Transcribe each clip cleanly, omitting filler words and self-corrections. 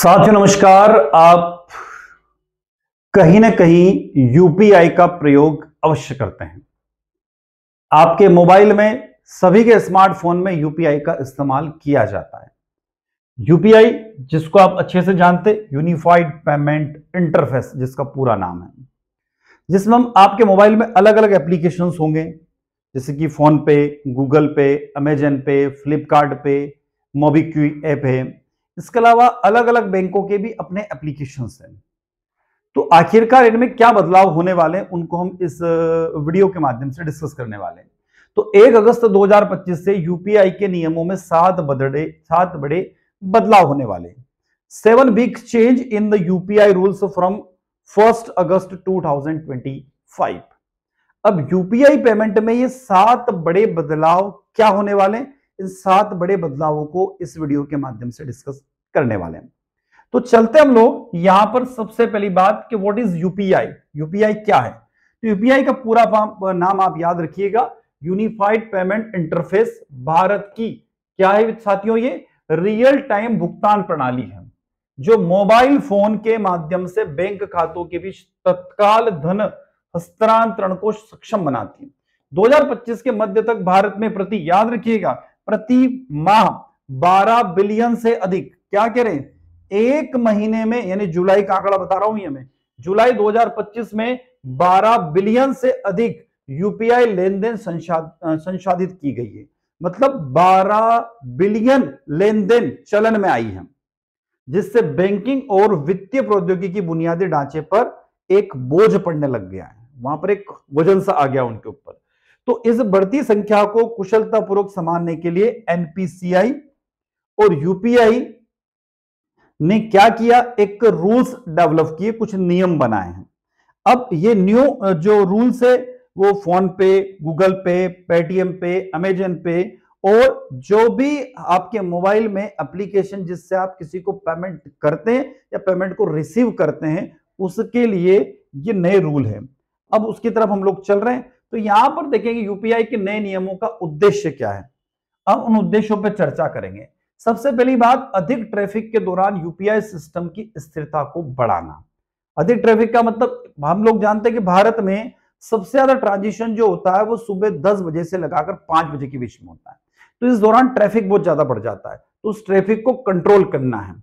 साथियों नमस्कार। आप कहीं ना कहीं यूपीआई का प्रयोग अवश्य करते हैं। आपके मोबाइल में, सभी के स्मार्टफोन में यूपीआई का इस्तेमाल किया जाता है। यूपीआई, जिसको आप अच्छे से जानते, यूनिफाइड पेमेंट इंटरफेस जिसका पूरा नाम है, जिसमें हम आपके मोबाइल में अलग अलग एप्लीकेशंस होंगे, जैसे कि फोन पे, गूगल पे, अमेजन पे, फ्लिपकार्ट पे, मोबीक्विक ऐप है। इसके अलावा अलग अलग बैंकों के भी अपने एप्लीकेशंस हैं। तो आखिरकार इनमें क्या बदलाव होने वाले हैं, उनको हम इस वीडियो के माध्यम से डिस्कस करने वाले हैं। तो 1 अगस्त 2025 से यूपीआई के नियमों में 7 बड़े बदलाव होने वाले हैं। 7 big change in the UPI rules from 1 अगस्त 2025। अब यूपीआई पेमेंट में ये 7 बड़े बदलाव क्या होने वाले हैं, इन 7 बड़े बदलावों को इस वीडियो के माध्यम से डिस्कस करने वाले हैं। तो चलते हम लोग यहां पर सबसे पहली बात कि व्हाट इज यूपीआई। यूपीआई क्या है? तो यूपीआई का पूरा नाम आप याद रखिएगा, यूनिफाइड पेमेंट इंटरफेस। भारत की क्या है साथियों? ये रियल टाइम भुगतान प्रणाली है जो मोबाइल फोन के माध्यम से बैंक खातों के बीच तत्काल धन हस्तांतरण को सक्षम बनाती है। 2025 के मध्य तक भारत में याद रखिएगा, प्रति माह 12 बिलियन से अधिक, क्या कह रहे हैं, एक महीने में, यानी जुलाई का आंकड़ा बता रहा हूं ये मैं, जुलाई 2025 में 12 बिलियन से अधिक यूपीआई लेन देन संसाधित की गई है। मतलब 12 बिलियन लेन देन चलन में आई है, जिससे बैंकिंग और वित्तीय प्रौद्योगिकी बुनियादी ढांचे पर एक बोझ पड़ने लग गया है। वहां पर एक वजन सा आ गया उनके ऊपर। तो इस बढ़ती संख्या को कुशलतापूर्वक संभालने के लिए एनपीसीआई और यूपीआई ने क्या किया, एक रूल्स डेवलप किए, कुछ नियम बनाए हैं। अब ये न्यू जो रूल्स है वो फोन पे, गूगल पे, पेटीएम पे, अमेजन पे और जो भी आपके मोबाइल में एप्लीकेशन जिससे आप किसी को पेमेंट करते हैं या पेमेंट को रिसीव करते हैं, उसके लिए ये नए रूल है। अब उसकी तरफ हम लोग चल रहे हैं। तो यहां पर देखेंगे यूपीआई के नए नियमों का उद्देश्य क्या है। अब उन उद्देश्यों पर चर्चा करेंगे। सबसे पहली बात, अधिक ट्रैफिक के दौरान यूपीआई सिस्टम की स्थिरता को बढ़ाना। अधिक ट्रैफिक का मतलब हम लोग जानते हैं कि भारत में सबसे ज्यादा ट्रांजिशन जो होता है वो सुबह 10 बजे से लगाकर 5 बजे के बीच में होता है। तो इस दौरान ट्रैफिक बहुत ज्यादा बढ़ जाता है, तो उस ट्रैफिक को कंट्रोल करना है।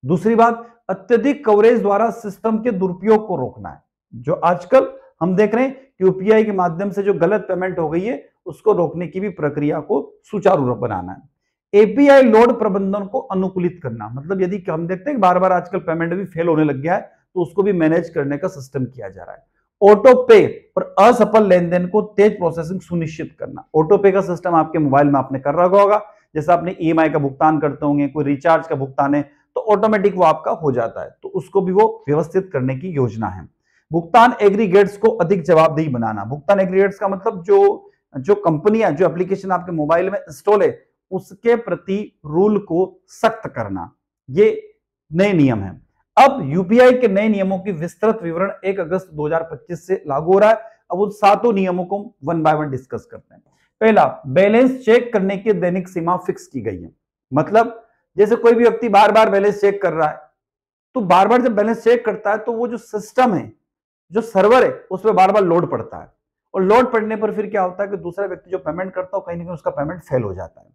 दूसरी बात, अत्यधिक कवरेज द्वारा सिस्टम के दुरुपयोग को रोकना है। जो आजकल हम देख रहे हैं कि यूपीआई के माध्यम से जो गलत पेमेंट हो गई है, उसको रोकने की भी प्रक्रिया को सुचारू रूप बनाना है। एपीआई लोड प्रबंधन को अनुकूलित करना, मतलब यदि हम देखते हैं बार बार आजकल पेमेंट भी फेल होने लग गया है, तो उसको भी मैनेज करने का सिस्टम किया जा रहा है। ऑटो पे और असफल लेन देन को तेज प्रोसेसिंग सुनिश्चित करना। ऑटो पे का सिस्टम आपके मोबाइल में आपने कर रखा होगा, जैसे आपने ईएमआई का भुगतान करते होंगे, कोई रिचार्ज का भुगतान है तो ऑटोमेटिक वो आपका हो जाता है, तो उसको भी वो व्यवस्थित करने की योजना है। भुगतान एग्रीगेट्स को अधिक जवाबदेही बनाना। भुगतान एग्रीगेट्स का मतलब जो कंपनियां, जो एप्लीकेशन आपके मोबाइल में इंस्टॉल है, उसके प्रति रूल को सख्त करना, ये नए नियम है। अब यूपीआई के नए नियमों की विस्तृत विवरण 1 अगस्त 2025 से लागू हो रहा है। अब उन 7 नियमों को वन बाय वन डिस्कस करते हैं। पहला, बैलेंस चेक करने की दैनिक सीमा फिक्स की गई है। मतलब जैसे कोई भी व्यक्ति बार बार बैलेंस चेक कर रहा है, तो बार बार जब बैलेंस चेक करता है तो वो जो सिस्टम है, जो सर्वर है, उस पर बार बार लोड पड़ता है, और लोड पड़ने पर फिर क्या होता है कि दूसरा व्यक्ति जो पेमेंट करता है कहीं ना कहीं उसका पेमेंट फेल हो जाता है।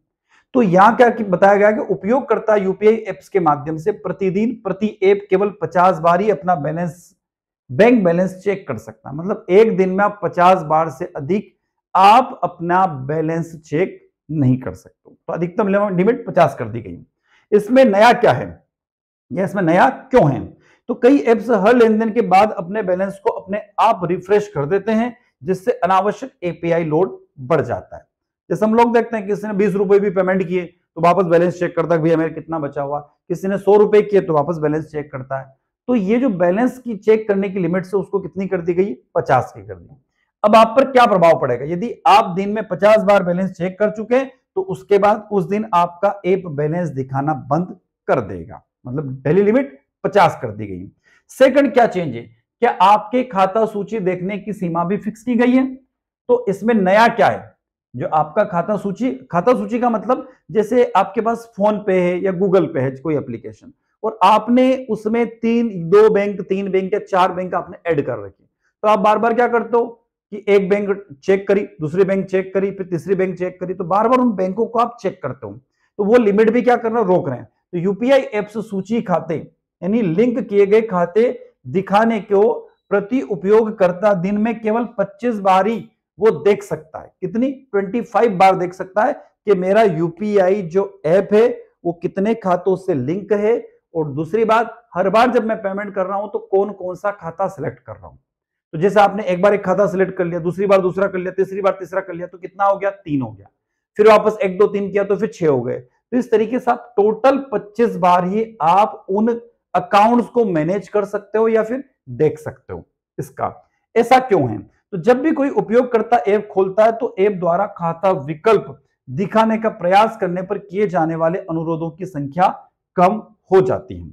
तो यहां क्या बताया गया कि उपयोगकर्ता यूपीआई एप्स के माध्यम से प्रतिदिन प्रति ऐप केवल 50 बार ही अपना बैंक बैलेंस चेक कर सकता है। मतलब एक दिन में आप 50 बार से अधिक आप अपना बैलेंस चेक नहीं कर सकते। तो अधिकतम लिमिट 50 कर दी गई। इसमें नया क्या है या इसमें नया क्यों है? तो कई एप्स हर लेन देन के बाद अपने बैलेंस को अपने आप रिफ्रेश कर देते हैं, जिससे अनावश्यक एपीआई लोड बढ़ जाता है। जैसे हम लोग देखते हैं किसी ने 20 रुपए भी पेमेंट किए तो वापस बैलेंस चेक करता है भैया मेरे कितना बचा हुआ। किसी ने 100 रुपए किए तो वापस बैलेंस चेक करता है। तो ये जो बैलेंस की चेक करने की लिमिट से उसको कितनी कर दी गई? 50 की कर दी। अब आप पर क्या प्रभाव पड़ेगा? यदि आप दिन में 50 बार बैलेंस चेक कर चुके हैं तो उसके बाद उस दिन आपका ऐप बैलेंस दिखाना बंद कर देगा। मतलब डेली लिमिट 50 कर दी गई। सेकंड क्या चेंज है? क्या आपके खाता सूची देखने की सीमा भी फिक्स की गई है? तो इसमें नया क्या है? जो आपका खाता सूची का मतलब जैसे आपके पास फोन पे है या गूगल पे है कोई एप्लीकेशन, और आपने उसमें दो बैंक, तीन बैंक या चार बैंक आपने ऐड कर रखे, तो आप बार बार क्या करते हो कि एक बैंक चेक करी, दूसरी बैंक चेक करी, फिर तीसरी बैंक चेक करी, तो बार बार उन बैंकों को आप चेक करते हो, तो वो लिमिट भी क्या कर रहे हो, रोक रहे हैं। तो यूपीआई एप्स सूची खाते यानी लिंक किए गए खाते दिखाने को प्रति उपयोगकर्ता दिन में केवल 25 बार ही वो देख सकता है। कितनी? 25 बार देख सकता है कि मेरा यूपीआई जो ऐप है वो कितने खातों से लिंक है, और दूसरी बात, हर बार जब मैं पेमेंट कर रहा हूं तो कौन कौन सा खाता सिलेक्ट कर रहा हूं। तो जैसे आपने एक बार एक खाता सिलेक्ट कर लिया, दूसरी बार दूसरा कर लिया, तीसरी बार तीसरा कर लिया, तो कितना हो गया? 3 हो गया। फिर वापस 1 2 3 किया तो फिर 6 हो गए। तो इस तरीके से आप टोटल 25 बार ही आप उन अकाउंट्स को मैनेज कर सकते हो या फिर देख सकते हो इसका। ऐसा क्यों है? तो जब भी कोई उपयोगकर्ता ऐप खोलता है तो ऐप द्वारा खाता विकल्प दिखाने का प्रयास करने पर किए जाने वाले अनुरोधों की संख्या कम हो जाती है।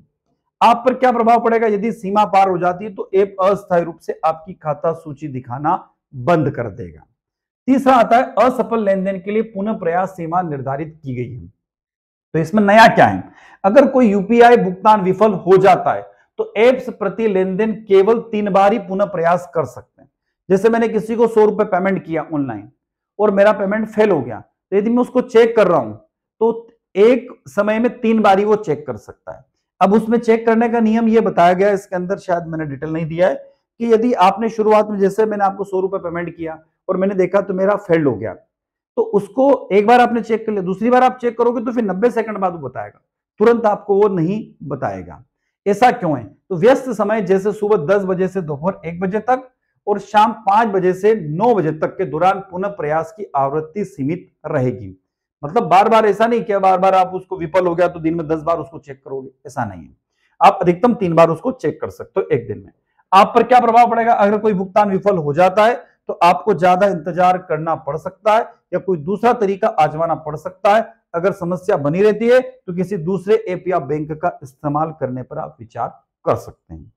आप पर क्या प्रभाव पड़ेगा? यदि सीमा पार हो जाती है तो ऐप अस्थायी रूप से आपकी खाता सूची दिखाना बंद कर देगा। तीसरा आता है असफल लेनदेन के लिए पुनः प्रयास सीमा निर्धारित की गई है। तो इसमें नया क्या है? अगर कोई यूपीआई भुगतान विफल हो जाता है तो एप्स प्रति लेनदेन केवल 3 बार ही पुनः प्रयास कर सकते हैं। जैसे मैंने किसी को 100 रुपए पेमेंट किया ऑनलाइन और मेरा पेमेंट फेल हो गया, तो यदि मैं उसको चेक कर रहा हूं तो एक समय में 3 बार ही वो चेक कर सकता है। अब उसमें चेक करने का नियम ये बताया गया है, इसके अंदर शायद मैंने डिटेल नहीं दिया है, कि यदि आपने शुरुआत में, जैसे मैंने आपको 100 रुपए पेमेंट किया और मैंने देखा तो मेरा फेल्ड हो गया, तो उसको एक बार आपने चेक कर लिया, दूसरी बार आप चेक करोगे तो फिर 90 सेकंड बाद वो बताएगा, तुरंत आपको वो नहीं बताएगा। ऐसा क्यों है? तो व्यस्त समय जैसे सुबह 10 बजे से दोपहर 1 बजे तक और शाम 5 बजे से 9 बजे तक के दौरान पुनः प्रयास की आवृत्ति सीमित रहेगी। मतलब बार बार ऐसा नहीं कि बार बार आप उसको विफल हो गया तो दिन में 10 बार उसको चेक करोगे, ऐसा नहीं है। आप अधिकतम 3 बार उसको चेक कर सकते हो एक दिन में। आप पर क्या प्रभाव पड़ेगा? अगर कोई भुगतान विफल हो जाता है तो आपको ज्यादा इंतजार करना पड़ सकता है या कोई दूसरा तरीका आजमाना पड़ सकता है। अगर समस्या बनी रहती है तो किसी दूसरे ऐप या बैंक का इस्तेमाल करने पर आप विचार कर सकते हैं।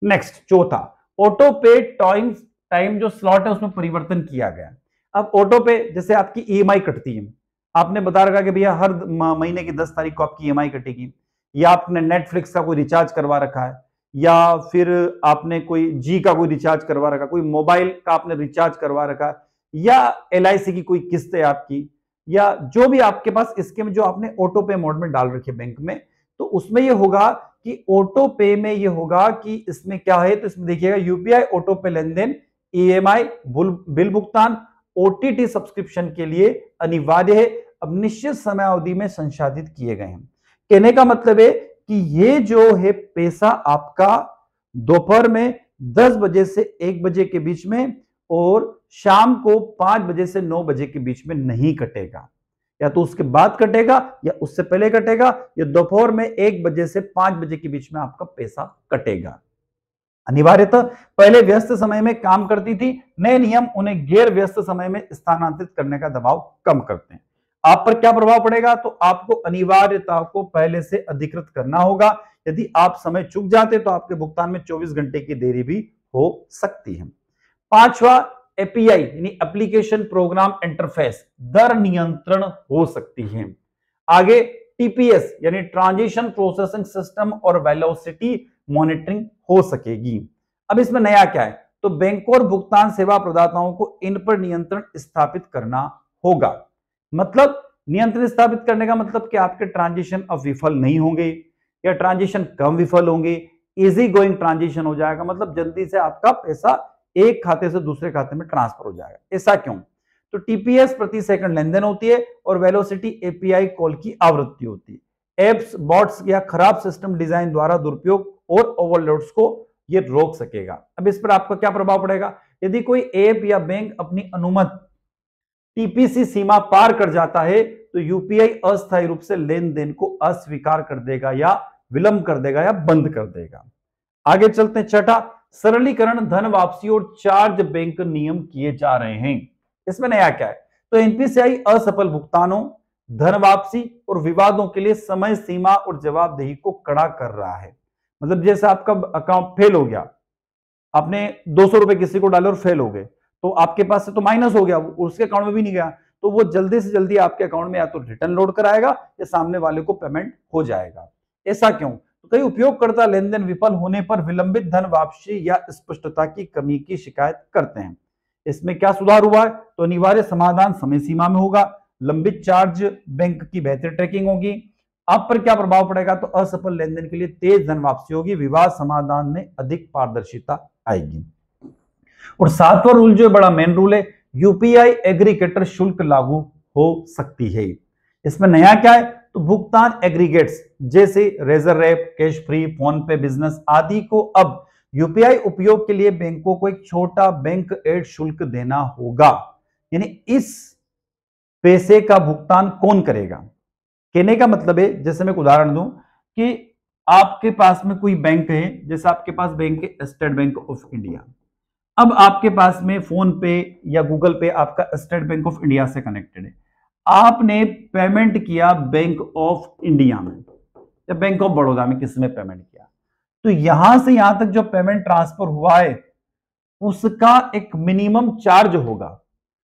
नेक्स्ट, चौथा, ऑटो पे टाइम जो स्लॉट है उसमें परिवर्तन किया गया। अब ऑटो पे जैसे आपकी ईएमआई कटती है, आपने बता रखा कि भैया हर महीने की 10 तारीख को आपकी ईएमआई कटेगी, या आपने नेटफ्लिक्स का कोई रिचार्ज करवा रखा है, या फिर आपने कोई जी का कोई रिचार्ज करवा रखा, कोई मोबाइल का आपने रिचार्ज करवा रखा, या एलआईसी की कोई किस्त है आपकी, या जो भी आपके पास स्कीम जो आपने ऑटो पे मोड में डाल रखी है बैंक में, तो उसमें ये होगा कि ऑटो पे में ये होगा कि इसमें क्या है, तो इसमें देखिएगा यूपीआई ऑटो पे लेनदेन, ईएमआई बिल भुगतान, ओटीटी सब्सक्रिप्शन के लिए अनिवार्य है, अब निश्चित समय अवधि में संसाधित किए गए हैं। कहने का मतलब है कि ये जो है पैसा आपका दोपहर में 10 बजे से 1 बजे के बीच में और शाम को 5 बजे से 9 बजे के बीच में नहीं कटेगा, या तो उसके बाद कटेगा या उससे पहले कटेगा, या दोपहर में 1 बजे से 5 बजे के बीच में आपका पैसा कटेगा। अनिवार्यतः पहले व्यस्त समय में काम करती थी, नए नियम उन्हें गैर व्यस्त समय में स्थानांतरित करने का दबाव कम करते हैं। आप पर क्या प्रभाव पड़ेगा? तो आपको अनिवार्यता को पहले से अधिकृत करना होगा। यदि आप समय चूक जाते तो आपके भुगतान में 24 घंटे की देरी भी हो सकती है। पांचवा, एपीआई यानी एप्लीकेशन प्रोग्राम इंटरफेस दर नियंत्रण हो सकती है। आगे टीपीएस यानी ट्रांजिशन प्रोसेसिंग सिस्टम और वेलोसिटी मॉनिटरिंग हो सकेगी। अब इसमें नया क्या है? तो बैंकों और भुगतान सेवा प्रदाताओं को इन पर नियंत्रण स्थापित करना होगा। मतलब नियंत्रण स्थापित करने का मतलब कि आपके ट्रांजिशन अब विफल नहीं होंगे या ट्रांजिशन कम विफल होंगे, इजी गोइंग ट्रांजिशन हो जाएगा, मतलब जल्दी से आपका पैसा एक खाते से दूसरे खाते में ट्रांसफर हो जाएगा। ऐसा क्यों? तो टीपीएस प्रति सेकंड लेनदेन होती है और वेलोसिटी एपीआई कॉल की आवृत्ति होती है। एप्स, बॉट्स या खराब सिस्टम डिजाइन द्वारा दुरुपयोग और ओवरलोड्स को ये रोक सकेगा। अब इस पर आपका क्या प्रभाव पड़ेगा? यदि कोई ऐप या बैंक अपनी अनुमत टीपीसी सीमा पार कर जाता है तो यूपीआई अस्थायी रूप से लेनदेन को अस्वीकार कर देगा या विलंब कर देगा या बंद कर देगा। आगे चलते हैं। छठा, सरलीकरण, धन वापसी और चार्ज बैंक नियम किए जा रहे हैं। इसमें नया क्या है? तो एनपीसीआई असफल भुगतानों, धन वापसी और विवादों के लिए समय सीमा और जवाबदेही को कड़ा कर रहा है। मतलब जैसे आपका अकाउंट फेल हो गया, आपने 200 रुपए किसी को डाले और फेल हो गए, तो आपके पास से तो माइनस हो गया, उसके अकाउंट में भी नहीं गया, तो वो जल्दी से जल्दी आपके अकाउंट में या तो रिटर्न लोड कराएगा या सामने वाले को पेमेंट हो जाएगा। ऐसा क्यों? तो कई उपयोगकर्ता लेन देन विफल होने पर विलंबित धन वापसी या स्पष्टता की कमी की शिकायत करते हैं। इसमें क्या सुधार हुआ है? तो अनिवार्य समाधान समय सीमा में होगा, लंबित चार्ज बैंक की बेहतर ट्रैकिंग होगी। आप पर क्या प्रभाव पड़ेगा? तो असफल लेन देन के लिए तेज धन वापसी होगी, विवाद समाधान में अधिक पारदर्शिता आएगी। और सातवां रूल जो बड़ा मेन रूल है, यूपीआई एग्रीगेटर शुल्क लागू हो सकती है। इसमें नया क्या है? तो भुगतान एग्रीगेट्स जैसे Razorpay, Cashfree, PhonePe business आदि को अब यूपीआई उपयोग के लिए बैंकों को एक छोटा बैंक एड शुल्क देना होगा। यानी इस पैसे का भुगतान कौन करेगा? कहने का मतलब है, जैसे मैं एक उदाहरण दूं कि आपके पास में कोई बैंक है, जैसे आपके पास बैंक है स्टेट बैंक ऑफ इंडिया। अब आपके पास में फोन पे या गूगल पे आपका स्टेट बैंक ऑफ इंडिया से कनेक्टेड है। आपने पेमेंट किया बैंक ऑफ इंडिया में या बैंक ऑफ बड़ौदा में, किसी में पेमेंट किया, तो यहां से यहां तक जो पेमेंट ट्रांसफर हुआ है उसका एक मिनिमम चार्ज होगा।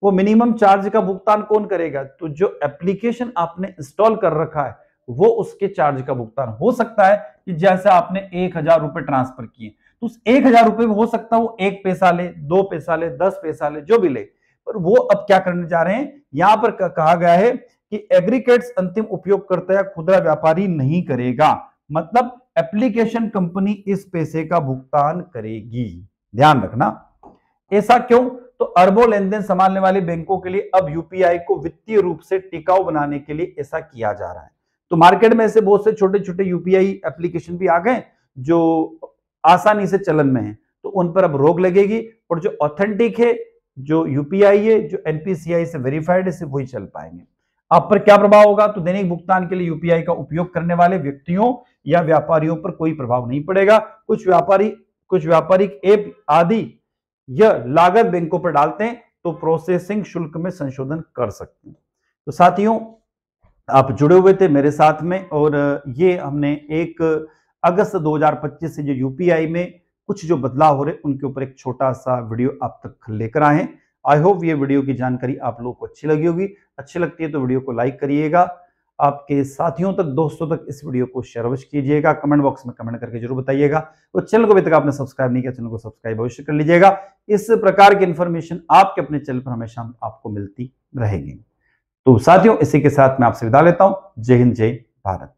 वो मिनिमम चार्ज का भुगतान कौन करेगा? तो जो एप्लीकेशन आपने इंस्टॉल कर रखा है वो उसके चार्ज का भुगतान हो सकता है कि जैसे आपने 1000 रुपए ट्रांसफर किए, तो उस 1000 रुपए में हो सकता है वो 1 पैसा ले, 2 पैसा ले, 10 पैसा ले, जो भी ले, पर वो अब क्या करने जा रहे हैं? यहां पर कहा गया है कि एग्रीगेट्स अंतिम उपयोगकर्ता या खुदरा व्यापारी नहीं करेगा, मतलब एप्लीकेशन कंपनी इस पैसे का भुगतान करेगी। ध्यान रखना। ऐसा क्यों? तो अरबों लेन देन संभालने वाले बैंकों के लिए अब यूपीआई को वित्तीय रूप से टिकाऊ बनाने के लिए ऐसा किया जा रहा है। तो मार्केट में ऐसे बहुत से छोटे छोटे यूपीआई एप्लीकेशन भी आ गए जो आसानी से चलन में है, तो उन पर अब रोक लगेगी और जो ऑथेंटिक है, जो यूपीआई है, जो एनपीसीआई से वेरीफाइड है, सिर्फ वही चल पाएंगे। आप पर क्या प्रभाव होगा? तो दैनिक भुगतान के लिए यूपीआई का उपयोग करने वाले व्यक्तियों या व्यापारियों पर कोई प्रभाव नहीं पड़ेगा। कुछ व्यापारिक ऐप आदि यह लागत बैंकों पर डालते हैं तो प्रोसेसिंग शुल्क में संशोधन कर सकते हैं। तो साथियों, आप जुड़े हुए थे मेरे साथ में, और ये हमने 1 अगस्त 2025 से जो यूपीआई में कुछ जो बदलाव हो रहे उनके ऊपर एक छोटा सा वीडियो आप तक लेकर आए हैं। आई होप ये वीडियो की जानकारी आप लोगों को अच्छी लगी होगी। अच्छी लगती है तो वीडियो को लाइक करिएगा, आपके साथियों तक, दोस्तों तक इस वीडियो को शेयर अवश्य कीजिएगा, कमेंट बॉक्स में कमेंट करके जरूर बताइएगा। तो चैनल को अभी तक आपने सब्सक्राइब नहीं किया, चैनल को सब्सक्राइब अवश्य कर लीजिएगा। इस प्रकार की इंफॉर्मेशन आपके अपने चैनल पर हमेशा आपको मिलती रहेगी। तो साथियों, इसी के साथ मैं आपसे विदा लेता हूं। जय हिंद, जय भारत।